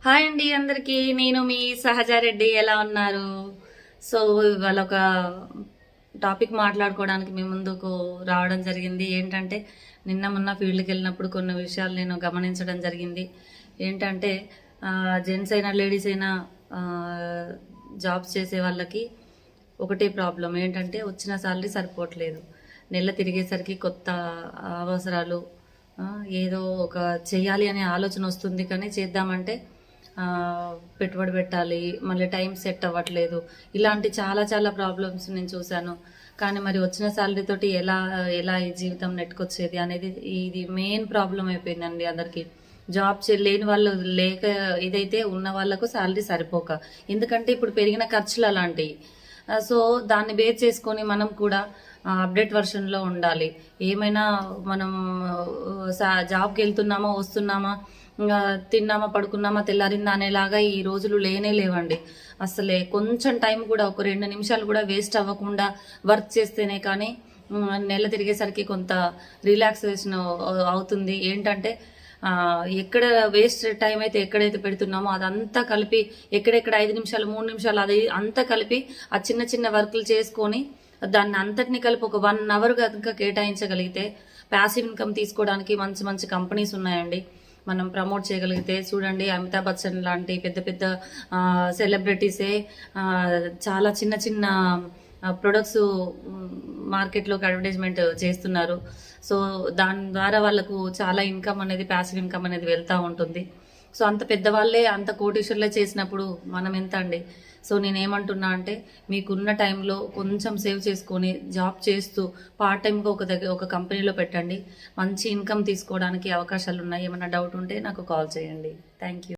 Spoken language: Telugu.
హాయ్ అండి అందరికీ. నేను మీ సహజారెడ్డి. ఎలా ఉన్నారు? సో ఇవాళ ఒక టాపిక్ మాట్లాడుకోవడానికి మీ ముందుకు రావడం జరిగింది. ఏంటంటే నిన్న మొన్న ఫీల్డ్కి వెళ్ళినప్పుడు కొన్ని విషయాలు నేను గమనించడం జరిగింది. ఏంటంటే జెంట్స్ అయినా లేడీస్ అయినా జాబ్స్ చేసే వాళ్ళకి ఒకటే ప్రాబ్లం ఏంటంటే వచ్చిన సాలరీ సరిపోవట్లేదు. నెల తిరిగేసరికి కొత్త అవసరాలు, ఏదో ఒక చేయాలి అనే ఆలోచన వస్తుంది, కానీ చేద్దామంటే పెట్టుబడి పెట్టాలి, మళ్ళీ టైం సెట్ అవ్వట్లేదు. ఇలాంటి చాలా చాలా ప్రాబ్లమ్స్ నేను చూశాను. కానీ మరి వచ్చిన శాలరీ తోటి ఎలా ఎలా ఈ జీవితం నెట్టుకొచ్చేది అనేది ఇది మెయిన్ ప్రాబ్లం అయిపోయిందండి అందరికీ. జాబ్ లేని వాళ్ళు లేక ఇదైతే ఉన్న వాళ్ళకు శాలరీ సరిపోక, ఎందుకంటే ఇప్పుడు పెరిగిన ఖర్చులు అలాంటివి. సో దాన్ని బేస్ చేసుకొని మనం కూడా అప్డేట్ వర్షన్లో ఉండాలి. ఏమైనా మనం జాబ్కి వెళ్తున్నామా, వస్తున్నామా, తిన్నామా, పడుకున్నామా, తెల్లారిందా అనేలాగా ఈ రోజులు లేనే లేవండి. అసలే కొంచెం టైం కూడా, ఒక 2 నిమిషాలు కూడా వేస్ట్ అవ్వకుండా వర్క్ చేస్తేనే కానీ నెల తిరిగేసరికి కొంత రిలాక్సేషన్ అవుతుంది. ఏంటంటే ఎక్కడ వేస్ట్ టైం అయితే ఎక్కడైతే పెడుతున్నామో అదంతా కలిపి, ఎక్కడెక్కడ 5 నిమిషాలు 3 నిమిషాలు అది అంతా కలిపి ఆ చిన్న చిన్న వర్కులు చేసుకొని దాన్ని అంతటిని కలిపి ఒక 1 అవర్ కనుక కేటాయించగలిగితే ప్యాసివ్ ఇన్కమ్ తీసుకోవడానికి మంచి మంచి కంపెనీస్ ఉన్నాయండి. మనం ప్రమోట్ చేయగలిగితే చూడండి, అమితాబ్ బచ్చన్ లాంటి పెద్ద పెద్ద సెలబ్రిటీసే చాలా చిన్న చిన్న ప్రొడక్ట్స్ మార్కెట్లోకి అడ్వర్టైజ్మెంట్ చేస్తున్నారు. సో దాని ద్వారా వాళ్ళకు చాలా ఇన్కమ్ అనేది, ప్యాసివ్ ఇన్కమ్ అనేది వెళ్తూ ఉంటుంది. సో అంత పెద్దవాళ్ళే, అంత కోటీశ్వర్లే చేసినప్పుడు మనం ఎంత అండి? సో నేనేమంటున్నా అంటే, మీకున్న టైంలో కొంచెం సేవ్ చేసుకొని జాబ్ చేస్తూ పార్ట్ టైంగా ఒక కంపెనీలో పెట్టండి. మంచి ఇన్కమ్ తీసుకోవడానికి అవకాశాలు ఉన్నాయి. ఏమైనా డౌట్ ఉంటే నాకు కాల్ చేయండి. Thank you.